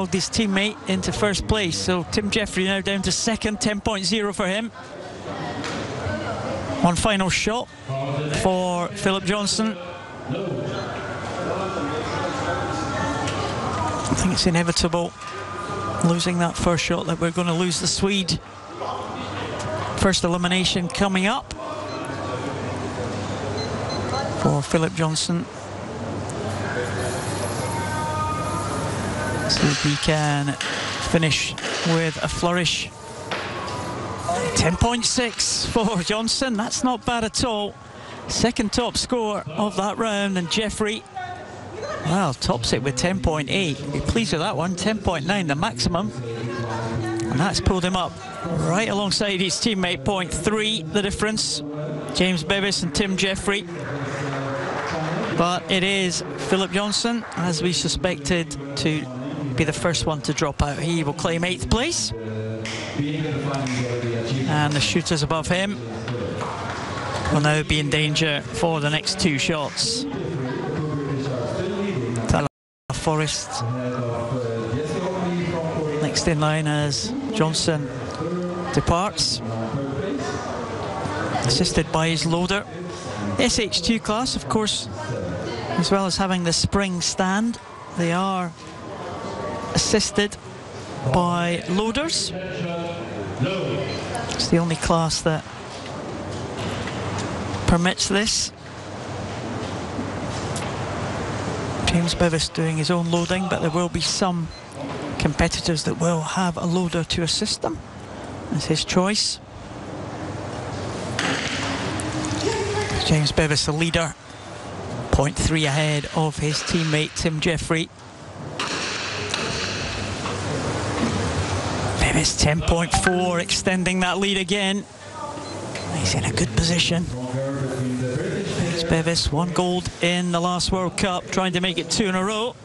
leapfrogged his teammate into first place. So Tim Jeffrey now down to second, 10.0 for him. One final shot for Philip Johnson. I think it's inevitable, losing that first shot, that we're going to lose the Swede. First elimination coming up for Philip Johnson. See if he can finish with a flourish. 10.6 for Johnson. That's not bad at all. Second top score of that round, and Jeffrey, well, tops it with 10.8. Be pleased with that one. 10.9, the maximum. And that's pulled him up right alongside his teammate. 0.3, the difference. James Bevis and Tim Jeffrey. But it is Philip Johnson, as we suspected, to be the first one to drop out. He will claim 8th place. And the shooters above him will now be in danger for the next 2 shots. Forrest next in line as Johnson departs, assisted by his loader. SH2 class, of course, as well as having the spring stand, they are assisted by loaders. It's the only class that permits this. James Bevis doing his own loading, but there will be some competitors that will have a loader to assist them. That's his choice. James Bevis, the leader, 0.3 ahead of his teammate Tim Jeffrey. Bevis 10.4, extending that lead again. He's in a good position. Bevis, 1 gold in the last World Cup, trying to make it 2 in a row.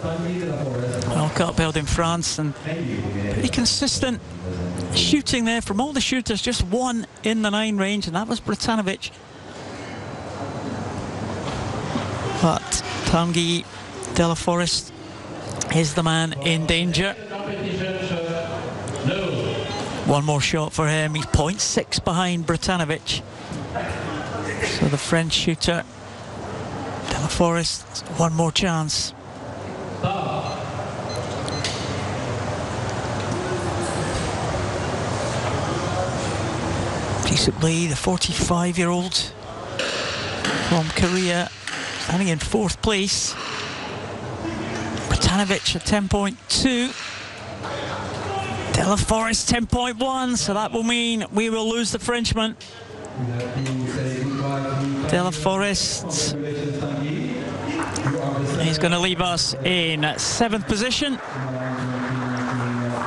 World Cup held in France, and pretty consistent shooting there from all the shooters. Just 1 in the 9 range, and that was Bratanovic. But Tanguy de la Forest is the man in danger. 1 more shot for him. He's 0.6 behind Bratanovic. So the French shooter, de la Forest, 1 more chance. Jisoo Lee, the 45-year-old from Korea, standing in 4th place. Bratanovic at 10.2. De la Forest 10.1, so that will mean we will lose the Frenchman. De la Forest, he's going to leave us in 7th position.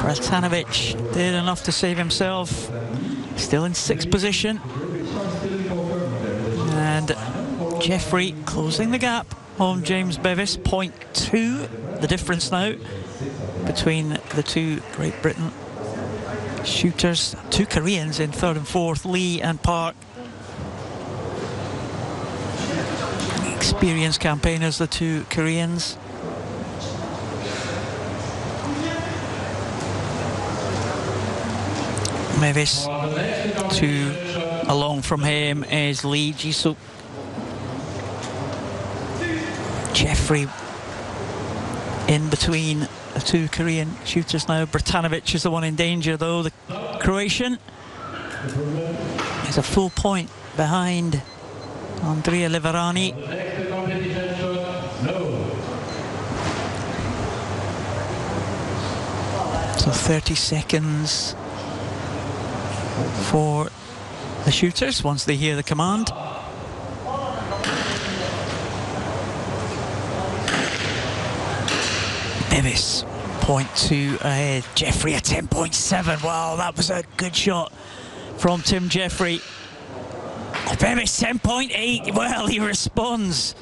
Bratanovic did enough to save himself, still in 6th position. And Jeffrey closing the gap on James Bevis, 0.2, the difference now between the 2 Great Britain shooters. 2 Koreans in 3rd and 4th, Lee and Park. Experienced campaigners, the 2 Koreans. Bevis, 2 along from him is Lee Jisoo. Jeffrey in between the 2 Korean shooters now. Bratanovic is the one in danger, though. The Croatian is a full point behind Andrea Liverani. So 30 seconds for the shooters once they hear the command. Bevis 0.2 ahead. Jeffrey at 10.7. Wow, that was a good shot from Tim Jeffrey. Bevis 10.8. Well, he responds.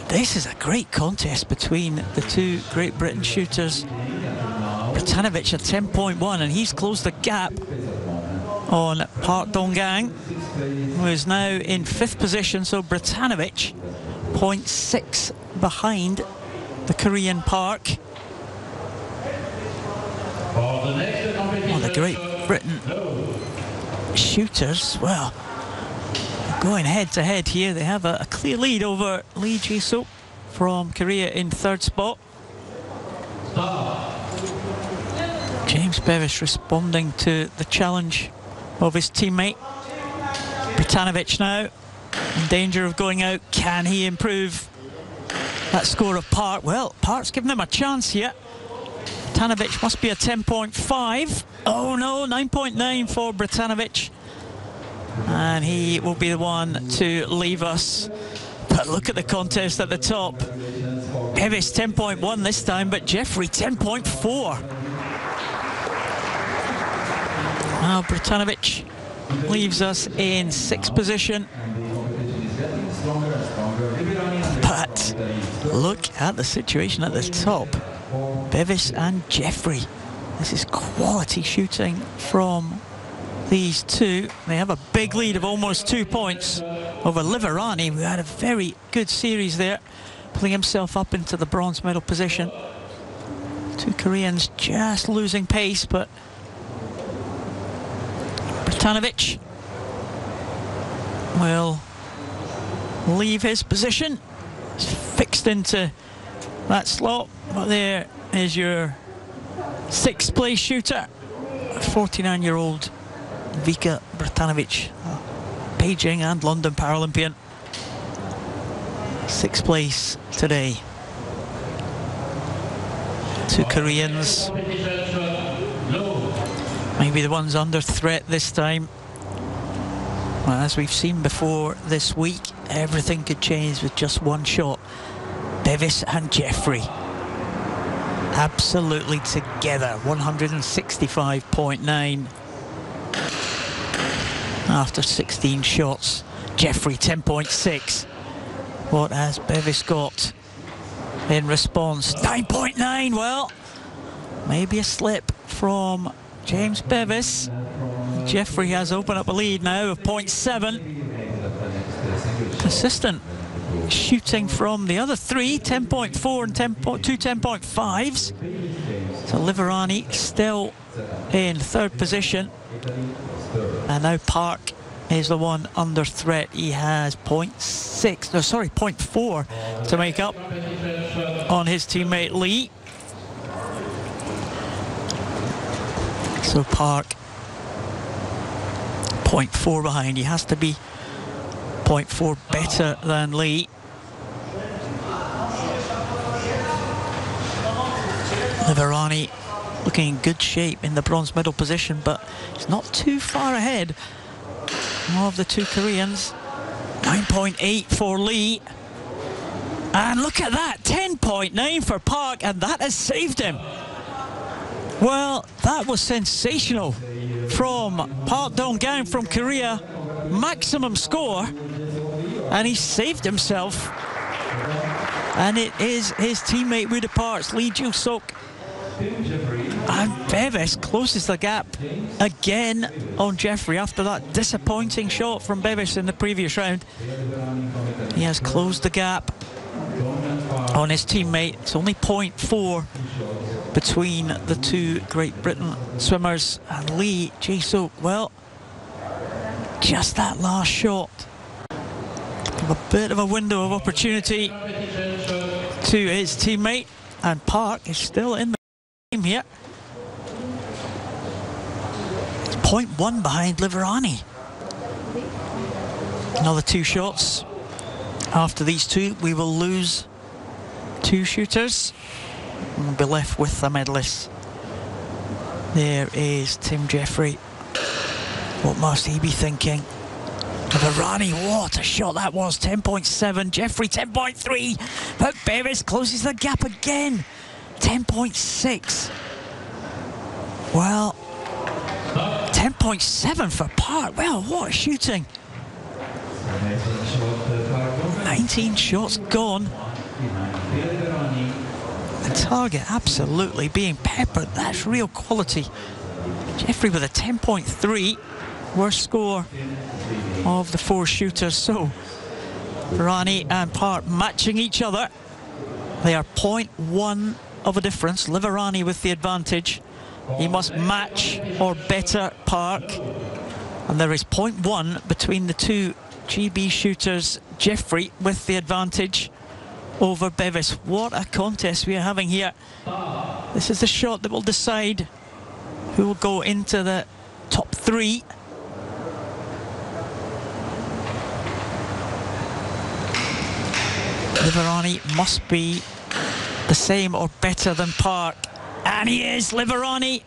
This is a great contest between the 2 Great Britain shooters. Bratanovic at 10.1, and he's closed the gap on Park Dong-gang, who is now in 5th position. So Bratanovic 0.6 behind the Korean Park. the Great Britain shooters, well, going head to head here. They have a clear lead over Lee Jae-suk from Korea in third spot. James Bevis responding to the challenge of his teammate. Bratanovic now in danger of going out. Can he improve that score of Park? Well, Park's given him a chance here. Bratanovic must be a 10.5. Oh no, 9.9 for Bratanovic. And he will be the one to leave us. But look at the contest at the top. Bevis 10.1 this time, but Jeffrey 10.4. Now Bratanovic leaves us in sixth position. But look at the situation at the top. Bevis and Jeffrey. This is quality shooting from these two. They have a big lead of almost 2 points over Liverani, who had a very good series there, pulling himself up into the bronze medal position. Two Koreans just losing pace, but Bratanovic will leave his position. He's fixed into that slot, but there is your sixth place shooter, 49-year-old Vika Bratanovic, Beijing and London Paralympian. Sixth place today. Two Koreans, maybe the ones under threat this time. Well, as we've seen before this week, everything could change with just one shot. Bevis and Jeffrey absolutely together. 165.9 after 16 shots. Jeffrey 10.6. What has Bevis got in response? 9.9. Well, maybe a slip from James Bevis. Jeffrey has opened up a lead now of 0.7. Consistent shooting from the other three, 10.4 and 2 10.5s. So Liverani still in third position. And now Park is the one under threat. He has 0.4 to make up on his teammate Lee. So Park 0.4 behind. He has to be 0.4 better than Lee. Liverani looking in good shape in the bronze medal position, but he's not too far ahead of the two Koreans. 9.8 for Lee. And look at that, 10.9 for Park, and that has saved him. Well, that was sensational from Park Dong-gang from Korea. Maximum score, and he saved himself. And it is his teammate who departs, Lee Jae-suk. And Bevis closes the gap again on Jeffrey after that disappointing shot from Bevis in the previous round. He has closed the gap on his teammate. It's only 0.4 between the two Great Britain swimmers and Lee Jae-suk. Well, just that last shot, a bit of a window of opportunity to his teammate, and Park is still in the game here. It's 0.1 behind Liverani. Another two shots. After these two, we will lose two shooters and we'll be left with the medalists. There is Tim Jeffrey. What must he be thinking? Liverani, what a shot that was. 10.7. Jeffrey 10.3. But Bevis closes the gap again. 10.6. Well, 10.7 for Park. Well, what a shooting. 19 shots gone. The target absolutely being peppered. That's real quality. Jeffrey with a 10.3. Worst score of the four shooters. So Rani and Park matching each other. They are 0.1 of a difference. Liverani with the advantage. He must match or better Park. And there is 0.1 between the two GB shooters. Jeffrey with the advantage over Bevis. What a contest we are having here. This is the shot that will decide who will go into the top three. Liverani must be the same or better than Park. And he is. Liverani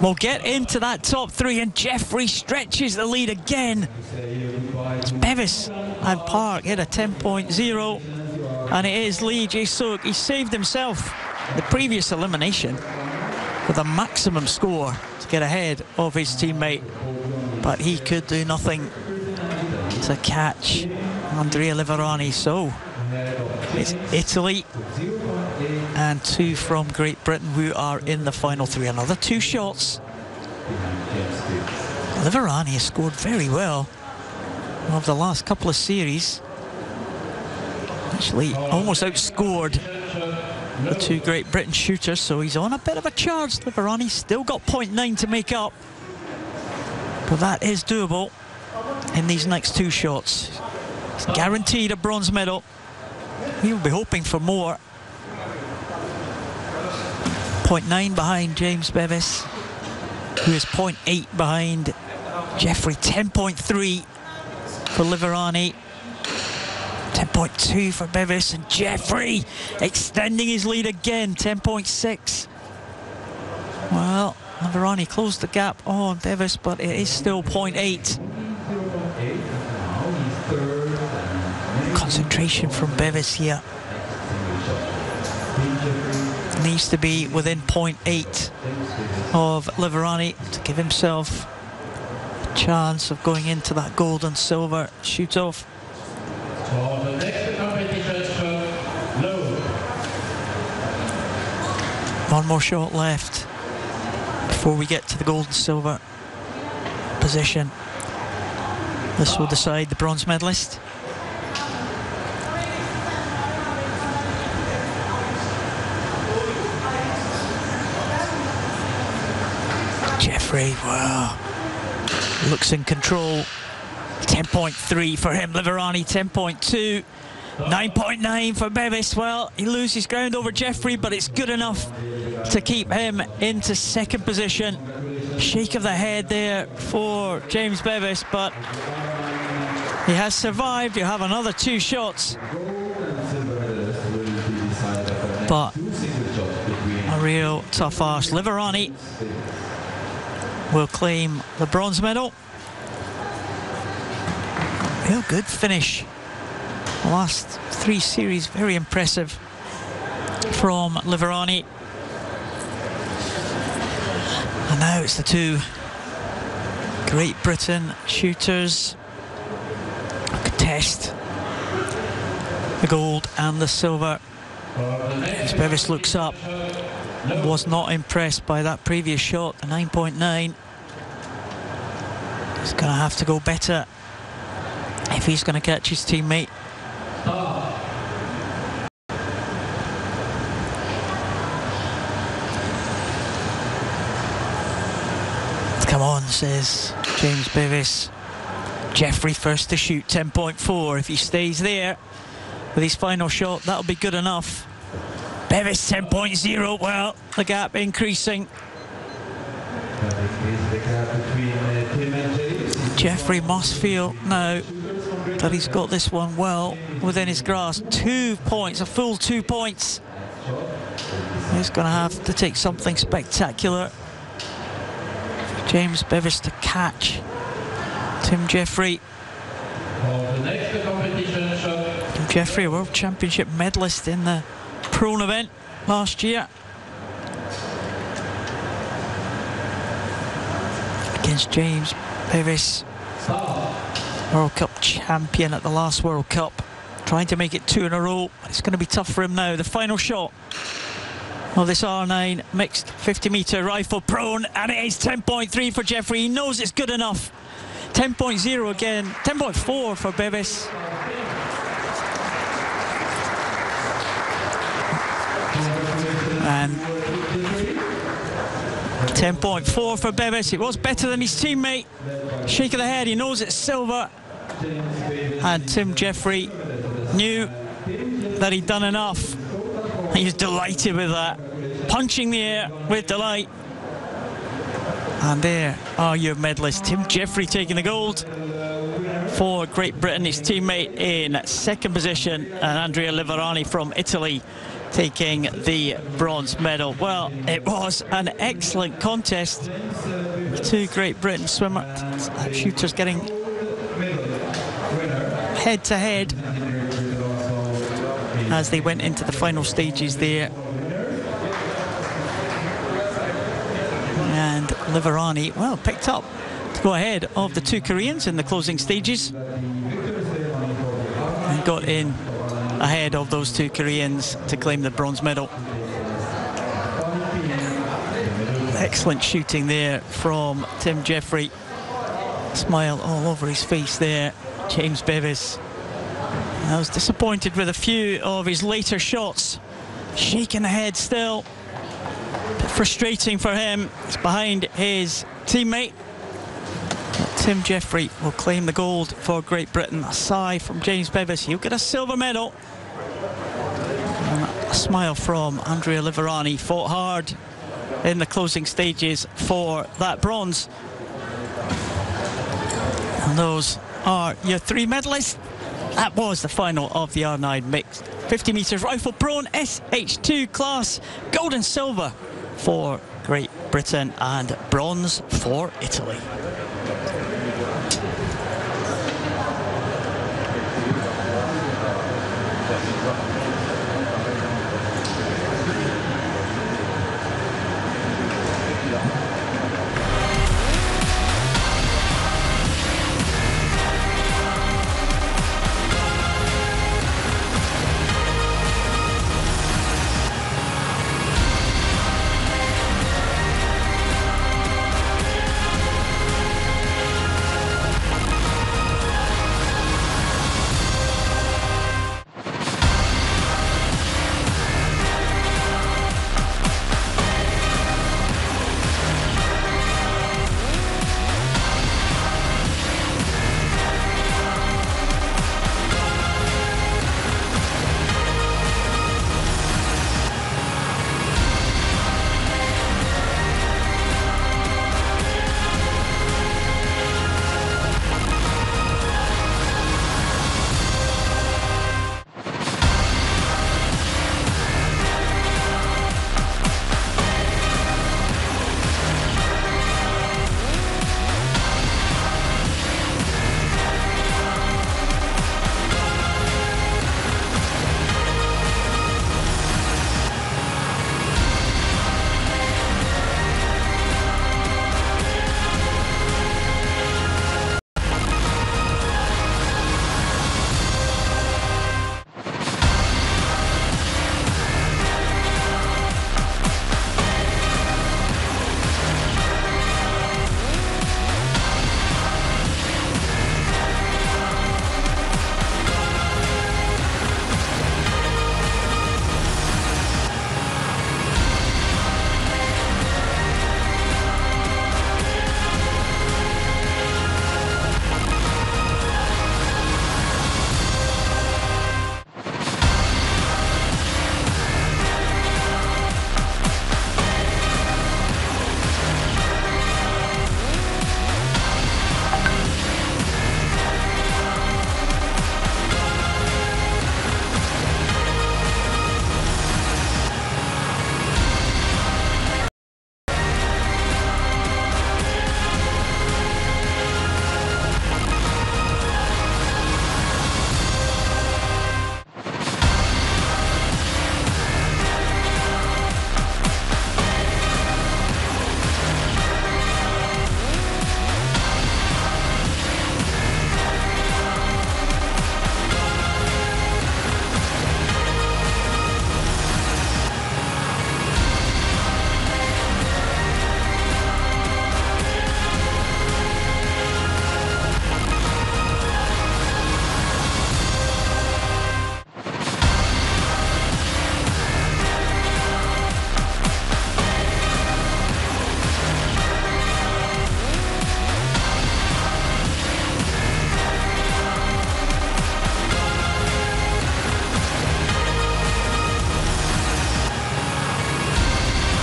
will get into that top three, and Jeffrey stretches the lead again. It's Bevis and Park hit a 10.0, and it is Lee Jae-suk. He saved himself the previous elimination with a maximum score to get ahead of his teammate, but he could do nothing to catch Andrea Liverani. So it's Italy and two from Great Britain who are in the final three. Another two shots. Liverani has scored very well over the last couple of series. Actually almost outscored the two Great Britain shooters, so he's on a bit of a charge. Liverani still got 0.9 to make up, but that is doable in these next two shots. He's guaranteed a bronze medal. He'll be hoping for more. 0.9 behind James Bevis, who is 0.8 behind Jeffrey. 10.3 for Liverani, 10.2 for Bevis, and Jeffrey extending his lead again, 10.6. Well, Liverani closed the gap on Bevis, but it is still 0.8. Concentration from Bevis here. Needs to be within 0.8 of Liverani to give himself a chance of going into that gold and silver shoot-off. One more shot left before we get to the gold and silver position. This will decide the bronze medalist. Jeffrey, wow, looks in control. 10.3 for him. Liverani 10.2. 9.9 for Bevis. Well, he loses ground over Jeffrey, but it's good enough to keep him into second position. Shake of the head there for James Bevis, but he has survived. You have another two shots, but a real tough arse. Liverani will claim the bronze medal. Real good finish. The last three series, very impressive from Liverani. And now it's the two Great Britain shooters who contest the gold and the silver. As Bevis looks up, was not impressed by that previous shot, the 9.9. He's going to have to go better if he's going to catch his teammate. Come on, says James Bevis. Jeffrey first to shoot, 10.4. If he stays there with his final shot, that'll be good enough. Bevis 10.0, well, the gap increasing. Jeffrey must feel now that he's got this one well within his grasp. 2 points, a full 2 points. He's going to have to take something spectacular for James Bevis to catch Tim Jeffrey. Tim Jeffrey, a World Championship medalist in the prone event last year. Against James Bevis, World Cup champion at the last World Cup, trying to make it 2 in a row. It's going to be tough for him now. The final shot of this R9 mixed 50-meter rifle prone, and it is 10.3 for Jeffrey. He knows it's good enough. 10.0 again, 10.4 for Bevis. And 10.4 for Bevis. It was better than his teammate. Shake of the head, he knows it's silver. And Tim Jeffrey knew that he'd done enough. He's delighted with that. Punching the air with delight. And there are your medalists. Tim Jeffrey taking the gold for Great Britain, his teammate in second position, and Andrea Liverani from Italy taking the bronze medal. Well, it was an excellent contest. Two Great Britain shooters getting head to head as they went into the final stages there. And Liverani, well, picked up to go ahead of the two Koreans in the closing stages and got in ahead of those two Koreans to claim the bronze medal. Excellent shooting there from Tim Jeffrey. Smile all over his face there. James Bevis, I was disappointed with a few of his later shots. Shaking the head still. Bit frustrating for him. It's behind his teammate. But Tim Jeffrey will claim the gold for Great Britain. A sigh from James Bevis. He'll get a silver medal. And a smile from Andrea Liverani. Fought hard in the closing stages for that bronze. And those are your three medalists. That was the final of the R9 mixed 50 metres rifle prone SH2 class. Gold and silver for Great Britain and bronze for Italy.